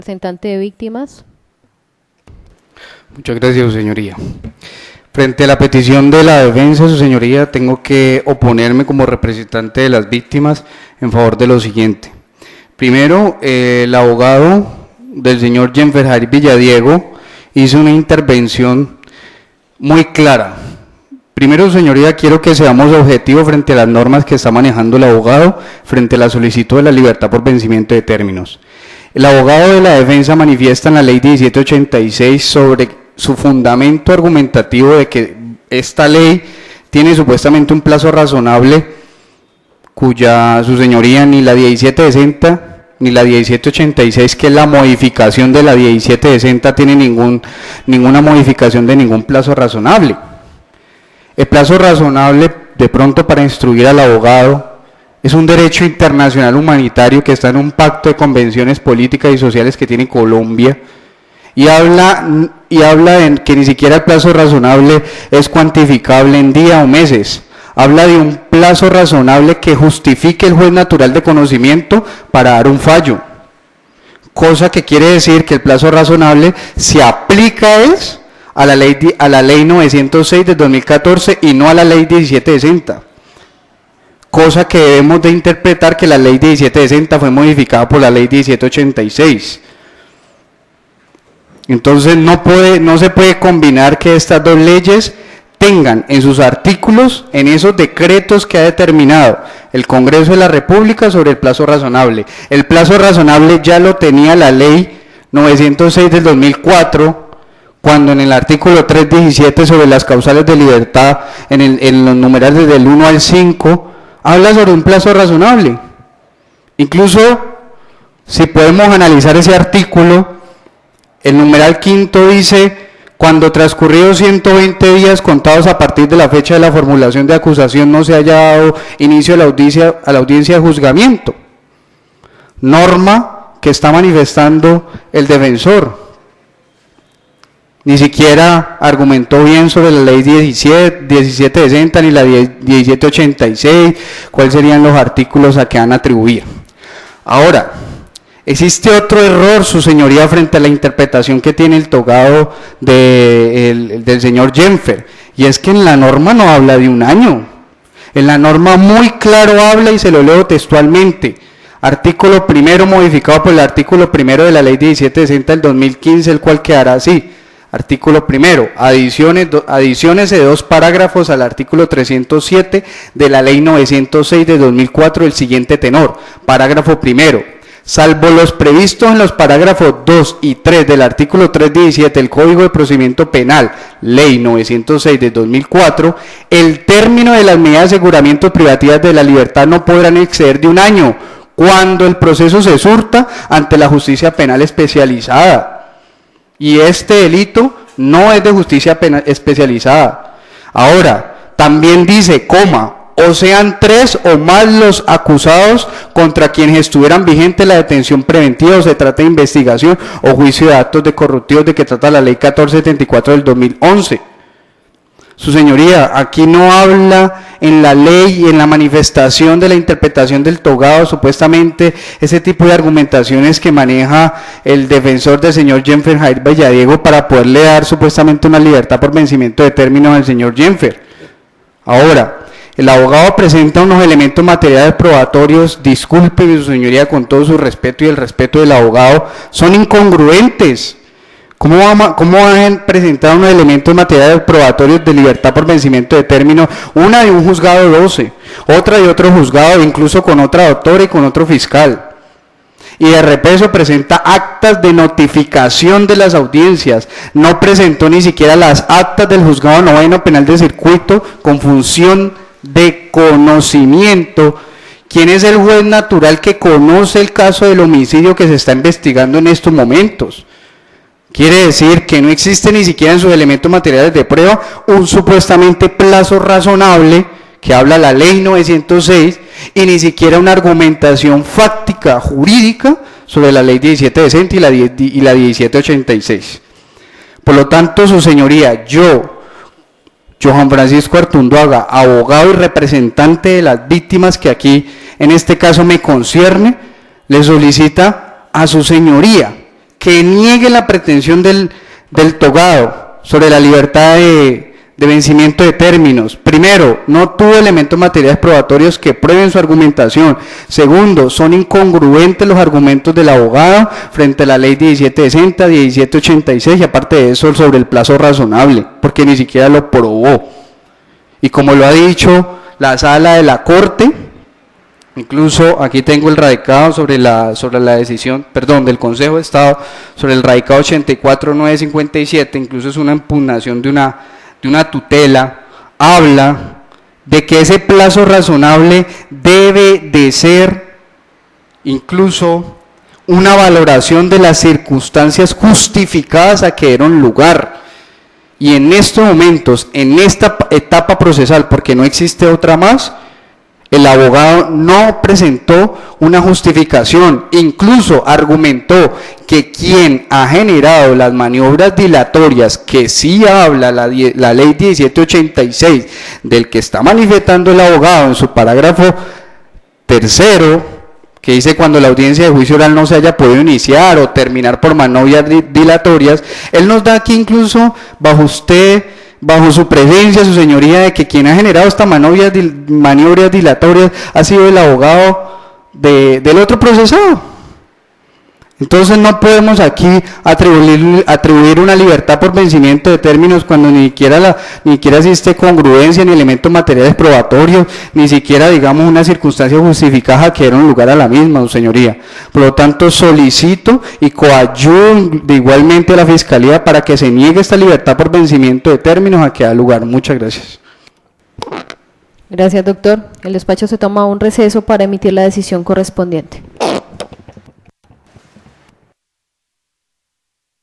Representante de víctimas. Muchas gracias, su señoría. Frente a la petición de la defensa, su señoría, tengo que oponerme como representante de las víctimas en favor de lo siguiente. Primero, el abogado del señor Jenfer Jair Villadiego hizo una intervención muy clara. Primero, su señoría, quiero que seamos objetivos frente a las normas que está manejando el abogado frente a la solicitud de la libertad por vencimiento de términos. El abogado de la defensa manifiesta en la ley 1786 sobre su fundamento argumentativo de que esta ley tiene supuestamente un plazo razonable cuya su señoría ni la 1760 ni la 1786, que es la modificación de la 1760, tiene ninguna modificación de ningún plazo razonable. El plazo razonable de pronto para instruir al abogado es un derecho internacional humanitario que está en un pacto de convenciones políticas y sociales que tiene Colombia, y habla en que ni siquiera el plazo razonable es cuantificable en días o meses. Habla de un plazo razonable que justifique el juez natural de conocimiento para dar un fallo, cosa que quiere decir que el plazo razonable se aplica a la ley 906 del 2014 y no a la ley 1760. Cosa que debemos de interpretar que la ley 1760 fue modificada por la ley 1786. Entonces no se puede combinar que estas dos leyes tengan en sus artículos, en esos decretos que ha determinado el Congreso de la República sobre el plazo razonable. El plazo razonable ya lo tenía la ley 906 del 2004, cuando en el artículo 317 sobre las causales de libertad, en los numerales del 1 al 5, habla sobre un plazo razonable. Incluso, si podemos analizar ese artículo, el numeral quinto dice: cuando transcurridos 120 días contados a partir de la fecha de la formulación de acusación no se haya dado inicio a la audiencia de juzgamiento. Norma que está manifestando el defensor. Ni siquiera argumentó bien sobre la ley 1760 ni la 1786, cuáles serían los artículos a que han atribuido. Ahora, existe otro error, su señoría, frente a la interpretación que tiene el togado del señor Jenfer, y es que en la norma no habla de un año. En la norma muy claro habla, y se lo leo textualmente: artículo primero modificado por el artículo primero de la ley 1760 del 2015, el cual quedará así. Artículo primero, adiciones de dos parágrafos al artículo 307 de la ley 906 de 2004 del siguiente tenor. Parágrafo primero: salvo los previstos en los parágrafos 2 y 3 del artículo 317 del Código de Procedimiento Penal, ley 906 de 2004, el término de las medidas de aseguramiento privativas de la libertad no podrán exceder de un año, cuando el proceso se surta ante la justicia penal especializada. Y este delito no es de justicia penal especializada. Ahora, también dice, o sean 3 o más los acusados contra quienes estuvieran vigente la detención preventiva, o se trata de investigación o juicio de actos de corruptivos de que trata la ley 1474 del 2011. Su señoría, aquí no habla en la ley y en la manifestación de la interpretación del togado, supuestamente ese tipo de argumentaciones que maneja el defensor del señor Jenfer Jair Villadiego para poderle dar supuestamente una libertad por vencimiento de términos al señor Jenfer. Ahora, el abogado presenta unos elementos materiales probatorios, disculpe su señoría, con todo su respeto y el respeto del abogado, son incongruentes. ¿Cómo van a presentar unos elementos materiales probatorios de libertad por vencimiento de término? Una de un juzgado 12, otra de otro juzgado, incluso con otra doctora y con otro fiscal. Y de repeso presenta actas de notificación de las audiencias. No presentó ni siquiera las actas del juzgado noveno penal de circuito con función de conocimiento. ¿Quién es el juez natural que conoce el caso del homicidio que se está investigando en estos momentos? Quiere decir que no existe ni siquiera en sus elementos materiales de prueba un supuestamente plazo razonable que habla la ley 906 y ni siquiera una argumentación fáctica jurídica sobre la ley 1760 y la 1786. Por lo tanto, su señoría, yo, Johan Francisco Artunduaga, abogado y representante de las víctimas que aquí en este caso me concierne, le solicita a su señoría que niegue la pretensión del togado sobre la libertad de vencimiento de términos. Primero, no tuvo elementos materiales probatorios que prueben su argumentación. Segundo, son incongruentes los argumentos del abogado frente a la ley 1760, 1786 y aparte de eso sobre el plazo razonable, porque ni siquiera lo probó. Y como lo ha dicho la sala de la Corte, incluso aquí tengo el radicado sobre la decisión, perdón, del Consejo de Estado sobre el radicado 84957, incluso es una impugnación de una tutela, habla de que ese plazo razonable debe de ser incluso una valoración de las circunstancias justificadas a que dieron lugar. Y en estos momentos, en esta etapa procesal, porque no existe otra más, el abogado no presentó una justificación, incluso argumentó que quien ha generado las maniobras dilatorias, que sí habla la ley 1786, del que está manifestando el abogado en su parágrafo tercero, que dice cuando la audiencia de juicio oral no se haya podido iniciar o terminar por maniobras dilatorias, él nos da aquí incluso bajo su presencia, su señoría, de que quien ha generado estas maniobras dilatorias ha sido el abogado del otro procesado. Entonces no podemos aquí atribuir una libertad por vencimiento de términos cuando ni siquiera existe congruencia, ni elementos materiales probatorios, ni siquiera, digamos, una circunstancia justificada que dieron lugar a la misma, su señoría. Por lo tanto, solicito y coayudo igualmente a la Fiscalía para que se niegue esta libertad por vencimiento de términos a que da lugar. Muchas gracias. Gracias, doctor. El despacho se toma un receso para emitir la decisión correspondiente.